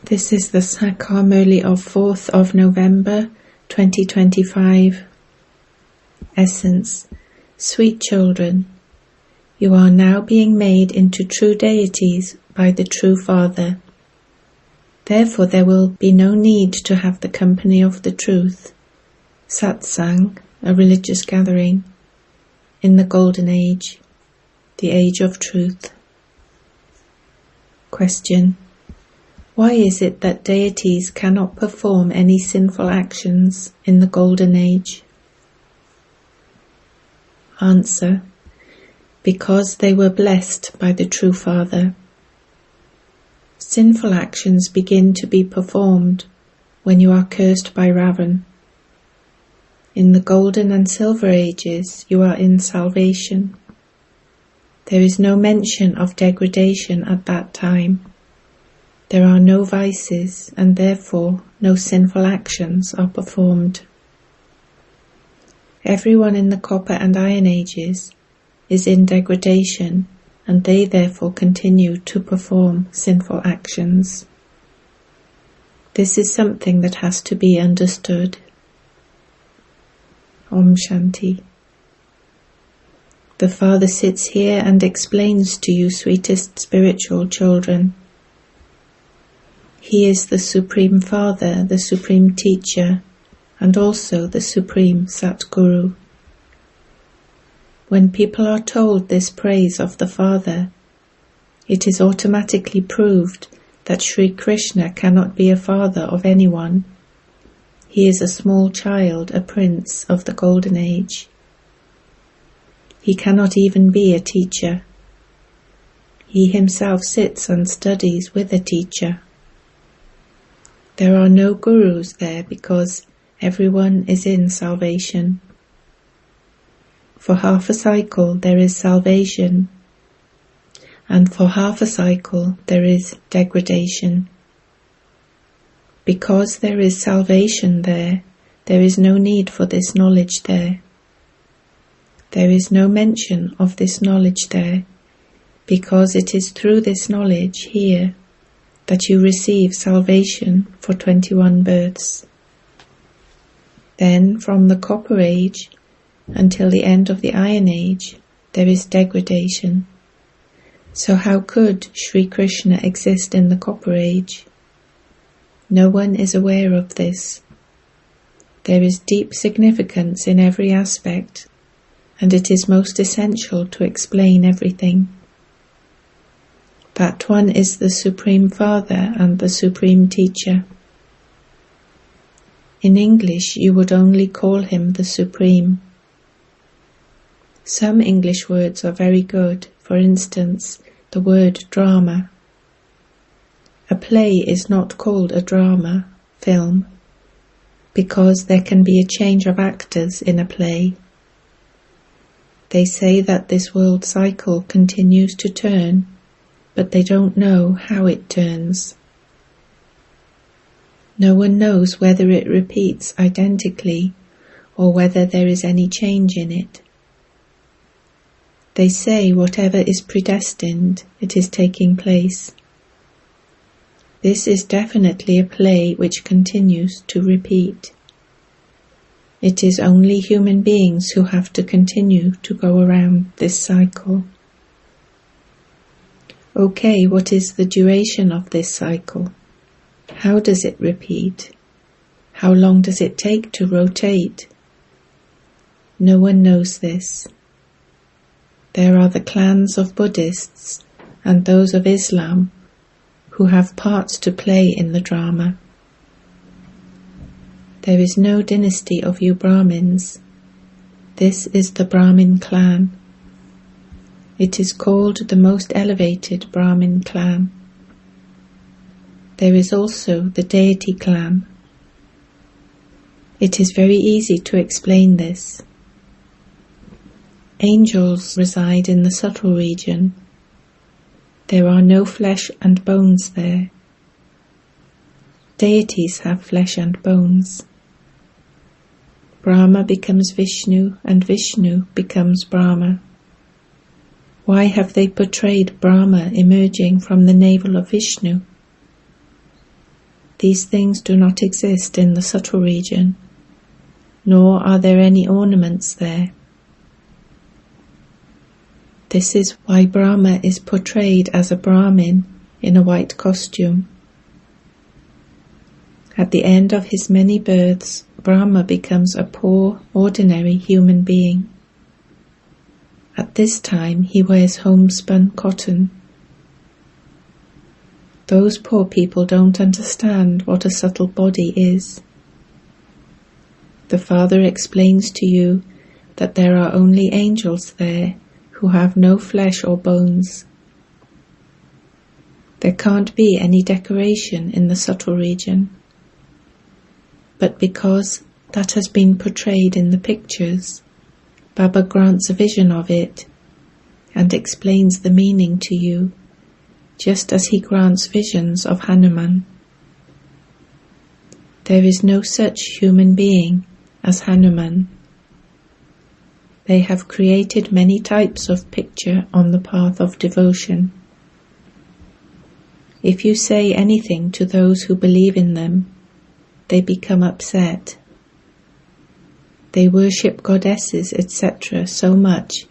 This is the English Murli of 4th of November 2025. Essence. Sweet children, you are now being made into true deities by the true Father. Therefore there will be no need to have the company of the truth, satsang, a religious gathering, in the golden age, the age of truth. Question. Why is it that deities cannot perform any sinful actions in the golden age? Answer. Because they were blessed by the true Father. Sinful actions begin to be performed when you are cursed by Ravan. In the golden and silver ages you are in salvation. There is no mention of degradation at that time. There are no vices, and therefore no sinful actions are performed. Everyone in the copper and iron ages is in degradation, and they therefore continue to perform sinful actions. This is something that has to be understood. Om Shanti. The Father sits here and explains to you, sweetest spiritual children. He is the Supreme Father, the Supreme Teacher, and also the Supreme Satguru. When people are told this praise of the Father, it is automatically proved that Sri Krishna cannot be a father of anyone. He is a small child, a prince of the golden age. He cannot even be a teacher. He himself sits and studies with a teacher. There are no gurus there because everyone is in salvation. For half a cycle there is salvation, and for half a cycle there is degradation. Because there is salvation there is no need for this knowledge there. There is no mention of this knowledge there, because it is through this knowledge here that you receive salvation for 21 births. Then from the copper age until the end of the iron age there is degradation. So how could Sri Krishna exist in the copper age? No one is aware of this. There is deep significance in every aspect, and it is most essential to explain everything. That one is the Supreme Father and the Supreme Teacher. In English you would only call him the Supreme. Some English words are very good, for instance, the word drama. A play is not called a drama, film, because there can be a change of actors in a play. They say that this world cycle continues to turn, but they don't know how it turns. No one knows whether it repeats identically or whether there is any change in it. They say whatever is predestined, it is taking place. This is definitely a play which continues to repeat. It is only human beings who have to continue to go around this cycle. Okay, what is the duration of this cycle? How does it repeat? How long does it take to rotate? No one knows this. There are the clans of Buddhists and those of Islam who have parts to play in the drama. There is no dynasty of you Brahmins. This is the Brahmin clan. It is called the most elevated Brahmin clan. There is also the deity clan. It is very easy to explain this. Angels reside in the subtle region. There are no flesh and bones there. Deities have flesh and bones. Brahma becomes Vishnu and Vishnu becomes Brahma. Why have they portrayed Brahma emerging from the navel of Vishnu? These things do not exist in the subtle region, nor are there any ornaments there. This is why Brahma is portrayed as a Brahmin in a white costume. At the end of his many births, Brahma becomes a poor, ordinary human being. At this time, he wears homespun cotton. Those poor people don't understand what a subtle body is. The Father explains to you that there are only angels there who have no flesh or bones. There can't be any decoration in the subtle region. But because that has been portrayed in the pictures, Baba grants a vision of it and explains the meaning to you, just as he grants visions of Hanuman. There is no such human being as Hanuman. They have created many types of picture on the path of devotion. If you say anything to those who believe in them, they become upset. They worship goddesses, etc. so much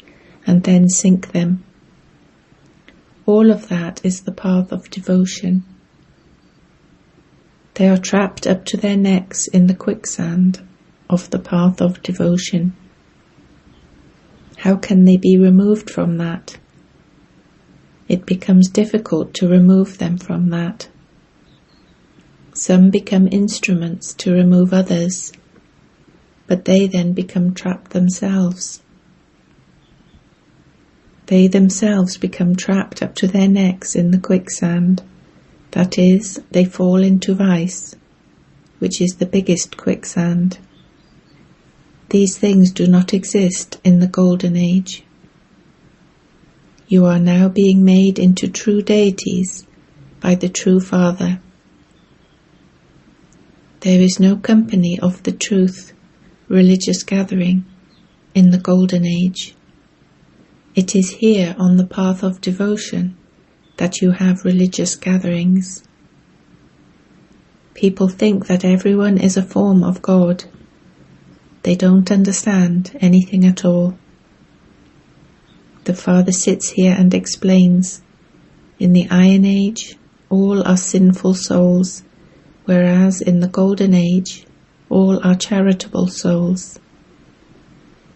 and then sink them. All of that is the path of devotion. They are trapped up to their necks in the quicksand of the path of devotion. How can they be removed from that? It becomes difficult to remove them from that. Some become instruments to remove others, but they then become trapped themselves. They themselves become trapped up to their necks in the quicksand. That is, they fall into vice, which is the biggest quicksand. These things do not exist in the Golden Age. You are now being made into true deities by the true Father. There is no company of the truth, religious gathering, in the Golden Age. It is here on the path of devotion that you have religious gatherings. People think that everyone is a form of God. They don't understand anything at all. The Father sits here and explains, in the Iron Age, all are sinful souls, whereas in the Golden Age, all are charitable souls.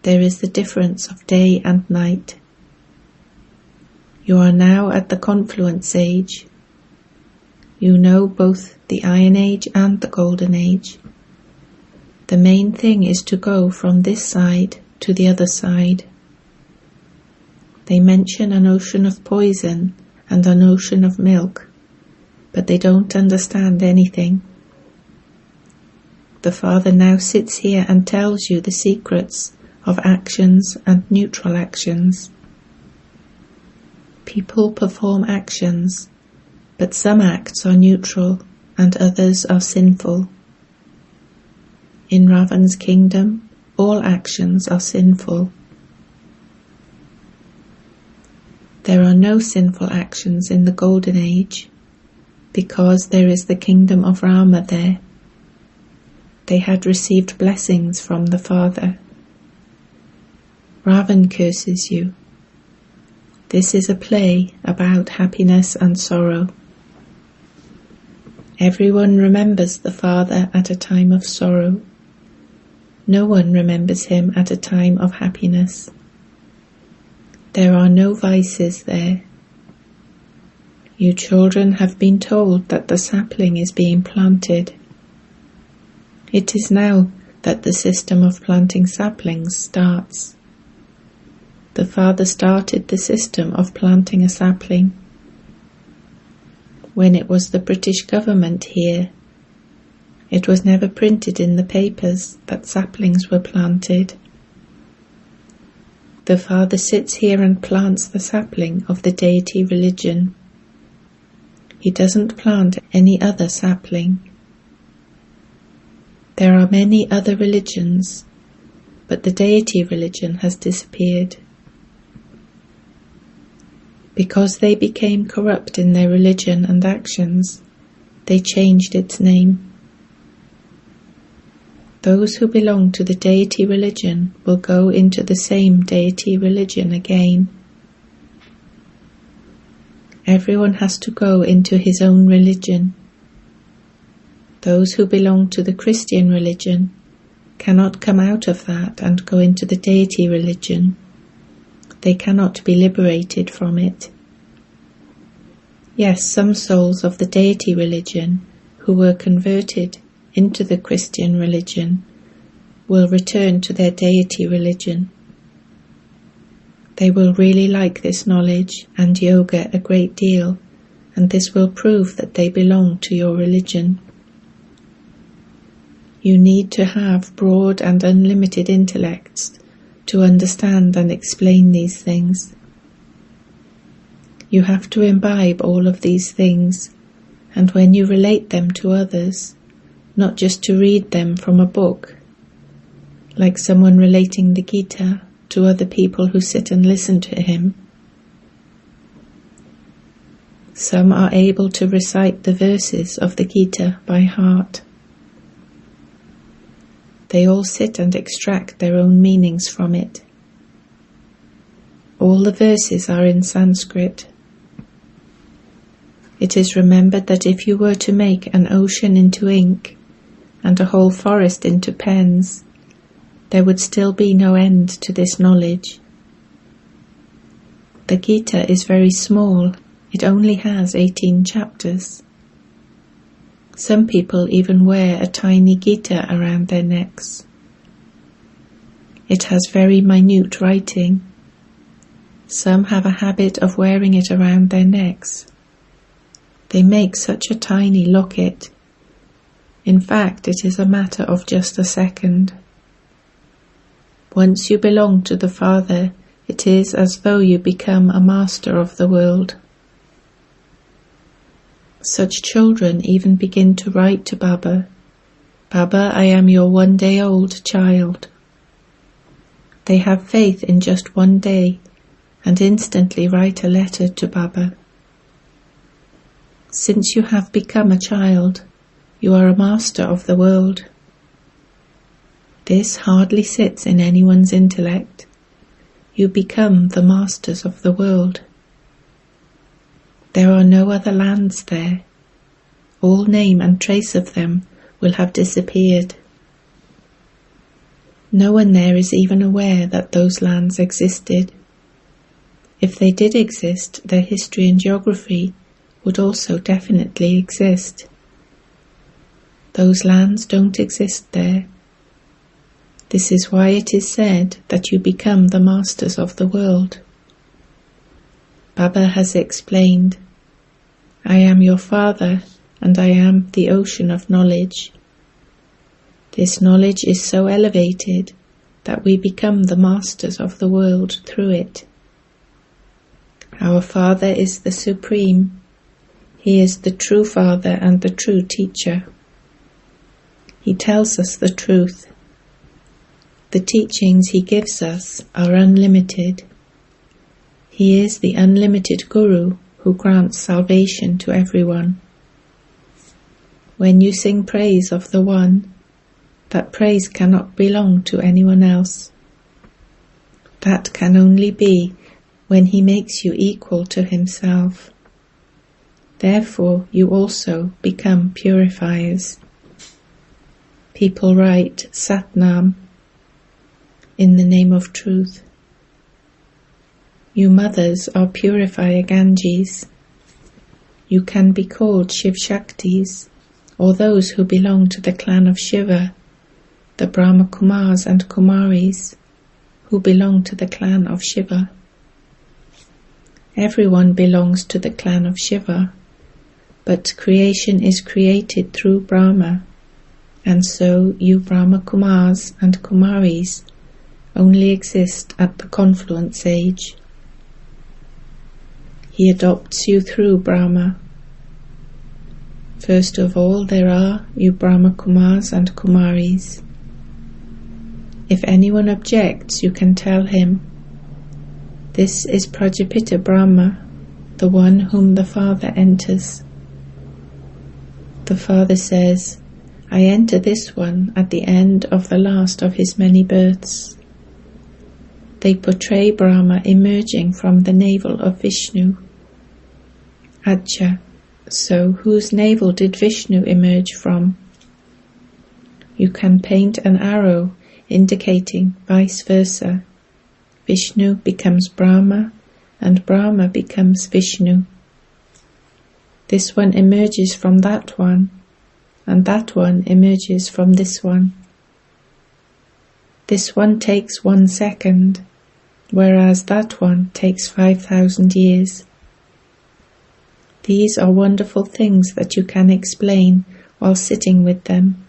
There is the difference of day and night. You are now at the confluence age. You know both the Iron Age and the Golden Age. The main thing is to go from this side to the other side. They mention an ocean of poison and an ocean of milk, but they don't understand anything. The Father now sits here and tells you the secrets of actions and neutral actions. People perform actions, but some acts are neutral and others are sinful. In Ravan's kingdom, all actions are sinful. There are no sinful actions in the Golden Age, because there is the kingdom of Rama there. They had received blessings from the Father. Ravan curses you. This is a play about happiness and sorrow. Everyone remembers the Father at a time of sorrow. No one remembers him at a time of happiness. There are no vices there. You children have been told that the sapling is being planted. It is now that the system of planting saplings starts. The Father started the system of planting a sapling. When it was the British government here, it was never printed in the papers that saplings were planted. The Father sits here and plants the sapling of the deity religion. He doesn't plant any other sapling. There are many other religions, but the deity religion has disappeared. Because they became corrupt in their religion and actions, they changed its name. Those who belong to the deity religion will go into the same deity religion again. Everyone has to go into his own religion. Those who belong to the Christian religion cannot come out of that and go into the deity religion. They cannot be liberated from it. Yes, some souls of the deity religion who were converted into the Christian religion will return to their deity religion. They will really like this knowledge and yoga a great deal, and this will prove that they belong to your religion. You need to have broad and unlimited intellects to understand and explain these things. You have to imbibe all of these things, and when you relate them to others, not just to read them from a book, like someone relating the Gita to other people who sit and listen to him. Some are able to recite the verses of the Gita by heart. They all sit and extract their own meanings from it. All the verses are in Sanskrit. It is remembered that if you were to make an ocean into ink and a whole forest into pens, there would still be no end to this knowledge. The Gita is very small. It only has 18 chapters. Some people even wear a tiny Gita around their necks. It has very minute writing. Some have a habit of wearing it around their necks. They make such a tiny locket. In fact, it is a matter of just a second. Once you belong to the Father, it is as though you become a master of the world. Such children even begin to write to Baba, "Baba, I am your one-day-old child." They have faith in just one day and instantly write a letter to Baba. Since you have become a child, you are a master of the world. This hardly sits in anyone's intellect. You become the masters of the world. There are no other lands there. All name and trace of them will have disappeared. No one there is even aware that those lands existed. If they did exist, their history and geography would also definitely exist. Those lands don't exist there. This is why it is said that you become the masters of the world. Baba has explained, "I am your Father, and I am the ocean of knowledge." This knowledge is so elevated that we become the masters of the world through it. Our Father is the Supreme. He is the true Father and the true Teacher. He tells us the truth. The teachings he gives us are unlimited. He is the unlimited Guru who grants salvation to everyone. When you sing praise of the One, that praise cannot belong to anyone else. That can only be when he makes you equal to himself. Therefore, you also become purifiers. People write Satnam, in the name of truth. You mothers are purifier Ganges. You can be called Shiv Shaktis, or those who belong to the clan of Shiva, the Brahma Kumars and Kumaris, who belong to the clan of Shiva. Everyone belongs to the clan of Shiva, but creation is created through Brahma, and so you Brahma Kumars and Kumaris only exist at the confluence age. He adopts you through Brahma. First of all, there are you Brahma Kumars and Kumaris. If anyone objects, you can tell him, "This is Prajapita Brahma, the one whom the Father enters." The Father says, I enter this one at the end of the last of his many births. They portray Brahma emerging from the navel of Vishnu. Acha, so whose navel did Vishnu emerge from? You can paint an arrow indicating vice versa. Vishnu becomes Brahma and Brahma becomes Vishnu. This one emerges from that one, and that one emerges from this one. This one takes 1 second, whereas that one takes 5,000 years. These are wonderful things that you can explain while sitting with them.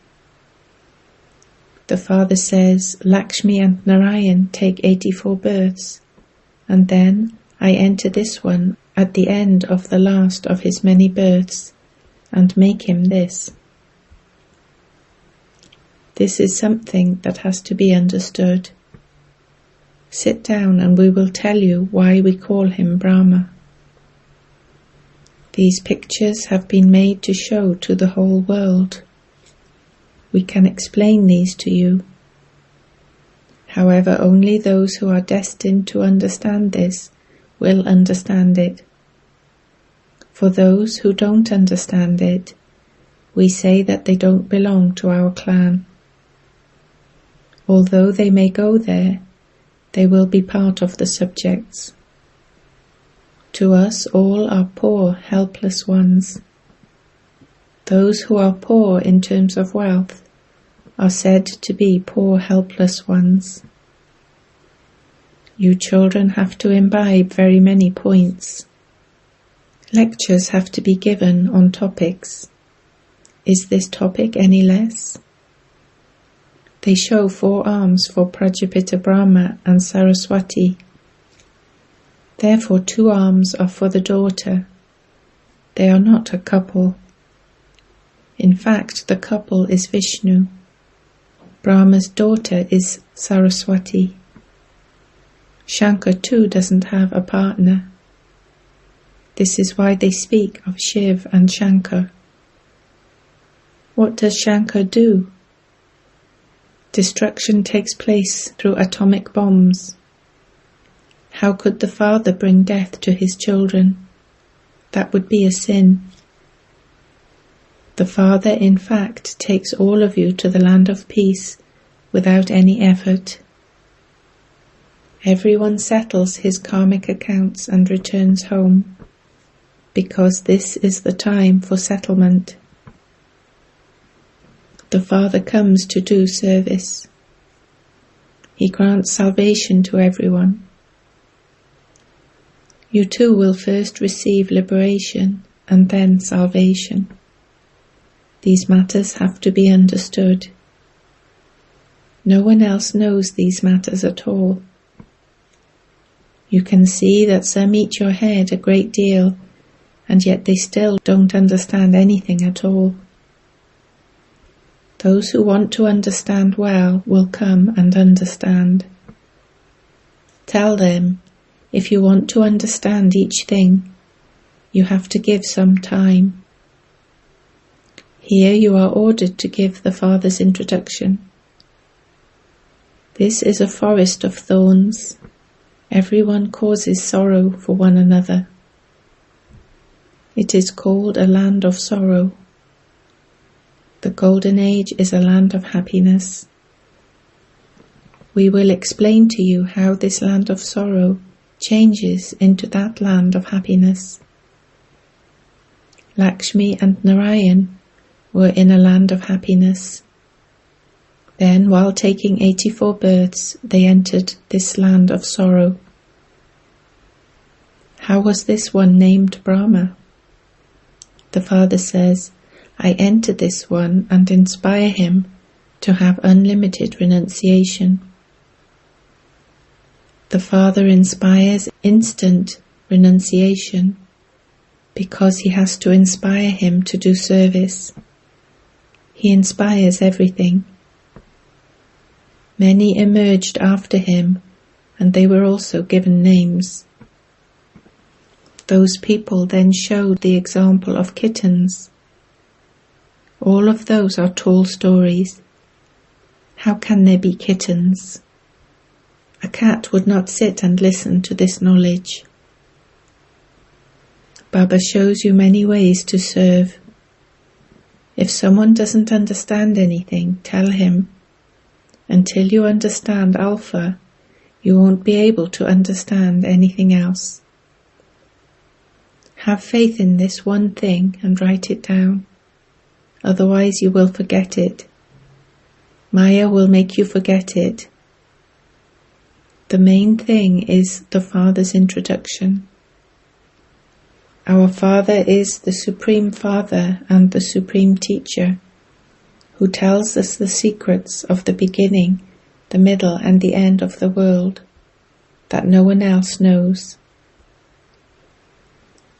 The Father says, Lakshmi and Narayan take 84 births, and then I enter this one at the end of the last of his many births, and make him this. This is something that has to be understood. Sit down and we will tell you why we call him Brahma. These pictures have been made to show to the whole world. We can explain these to you. However, only those who are destined to understand this will understand it. For those who don't understand it, we say that they don't belong to our clan. Although they may go there, they will be part of the subjects. To us all are poor, helpless ones. Those who are poor in terms of wealth are said to be poor, helpless ones. You children have to imbibe very many points. Lectures have to be given on topics. Is this topic any less? They show 4 arms for Prajapita Brahma and Saraswati. Therefore 2 arms are for the daughter. They are not a couple. In fact, the couple is Vishnu. Brahma's daughter is Saraswati. Shankar too doesn't have a partner. This is why they speak of Shiv and Shankar. What does Shankar do? Destruction takes place through atomic bombs. How could the father bring death to his children? That would be a sin. The Father, in fact, takes all of you to the land of peace without any effort. Everyone settles his karmic accounts and returns home, because this is the time for settlement. The Father comes to do service. He grants salvation to everyone. You too will first receive liberation and then salvation. These matters have to be understood. No one else knows these matters at all. You can see that some eat your head a great deal, and yet they still don't understand anything at all. Those who want to understand well will come and understand. Tell them, if you want to understand each thing, you have to give some time. Here you are ordered to give the Father's introduction. This is a forest of thorns. Everyone causes sorrow for one another. It is called a land of sorrow. The Golden Age is a land of happiness. We will explain to you how this land of sorrow changes into that land of happiness. Lakshmi and Narayan were in a land of happiness. Then, while taking 84 births, they entered this land of sorrow. How was this one named Brahma? The Father says, I enter this one and inspire him to have unlimited renunciation. The Father inspires instant renunciation because he has to inspire him to do service. He inspires everything. Many emerged after him, and they were also given names. Those people then showed the example of kittens. All of those are tall stories. How can there be kittens? A cat would not sit and listen to this knowledge. Baba shows you many ways to serve. If someone doesn't understand anything, tell him. Until you understand Alpha, you won't be able to understand anything else. Have faith in this one thing and write it down. Otherwise you will forget it. Maya will make you forget it. The main thing is the Father's introduction. Our Father is the Supreme Father and the Supreme Teacher, who tells us the secrets of the beginning, the middle and the end of the world, that no one else knows.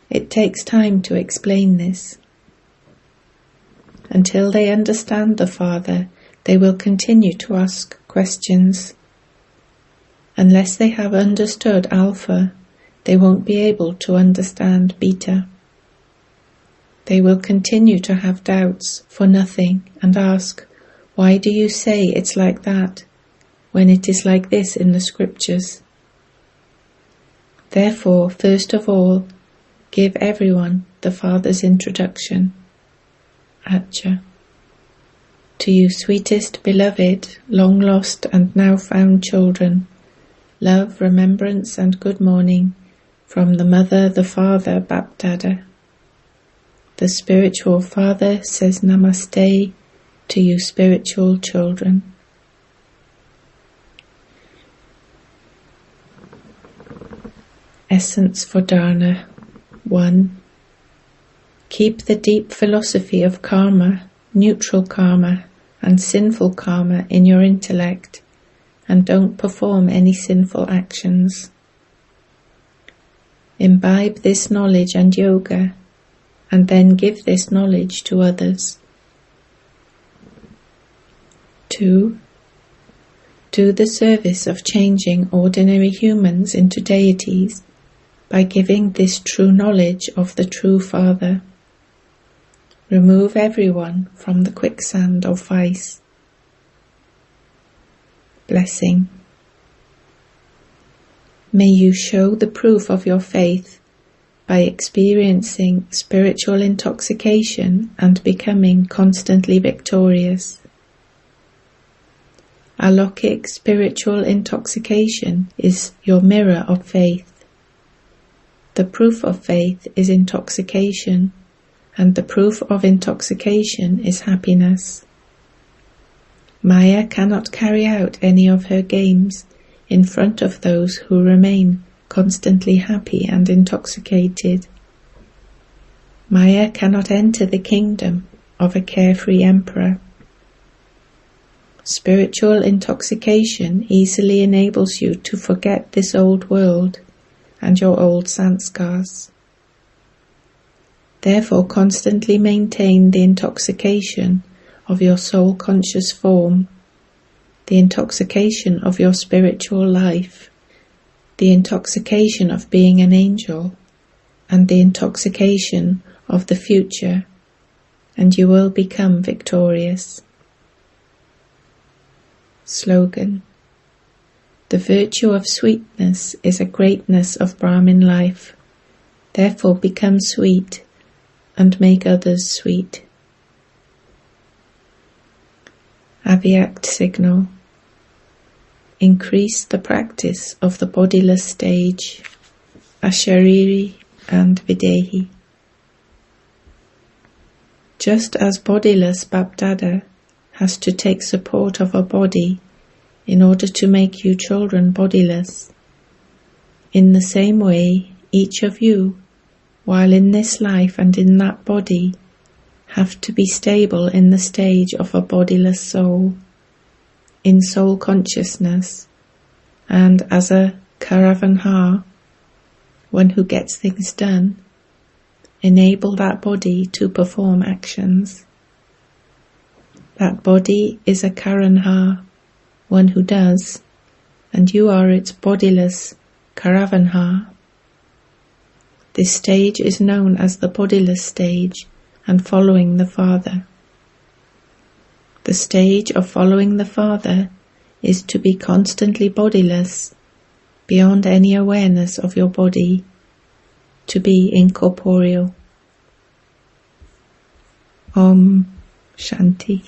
It takes time to explain this. Until they understand the Father, they will continue to ask questions. Unless they have understood Alpha, they won't be able to understand Beta. They will continue to have doubts for nothing and ask, why do you say it's like that, when it is like this in the scriptures? Therefore, first of all, give everyone the Father's introduction. Acha. To you sweetest, beloved, long lost and now found children, love, remembrance and good morning from the Mother, the Father, Bapdada. The spiritual Father says Namaste to you spiritual children. Essence for Dharna 1. Keep the deep philosophy of karma, neutral karma and sinful karma in your intellect, and don't perform any sinful actions. Imbibe this knowledge and yoga, and then give this knowledge to others. 2. Do the service of changing ordinary humans into deities by giving this true knowledge of the true Father. Remove everyone from the quicksand of vice. Blessing. May you show the proof of your faith by experiencing spiritual intoxication and becoming constantly victorious. Alokik spiritual intoxication is your mirror of faith. The proof of faith is intoxication, and the proof of intoxication is happiness. Maya cannot carry out any of her games in front of those who remain constantly happy and intoxicated. Maya cannot enter the kingdom of a carefree emperor. Spiritual intoxication easily enables you to forget this old world and your old sanskars. Therefore, constantly maintain the intoxication of your soul-conscious form, the intoxication of your spiritual life, the intoxication of being an angel, and the intoxication of the future, and you will become victorious. Slogan. The virtue of sweetness is a greatness of Brahmin life. Therefore become sweet and make others sweet. Avyact signal. Increase the practice of the bodiless stage, Ashariri and Videhi. Just as bodiless Bapdada has to take support of a body in order to make you children bodiless, in the same way each of you, while in this life and in that body, have to be stable in the stage of a bodiless soul, in soul consciousness, and as a Karavanha, one who gets things done, enable that body to perform actions. That body is a Karanha, one who does, and you are its bodiless Karavanha. This stage is known as the bodiless stage and following the Father. The stage of following the Father is to be constantly bodiless, beyond any awareness of your body, to be incorporeal. Om Shanti.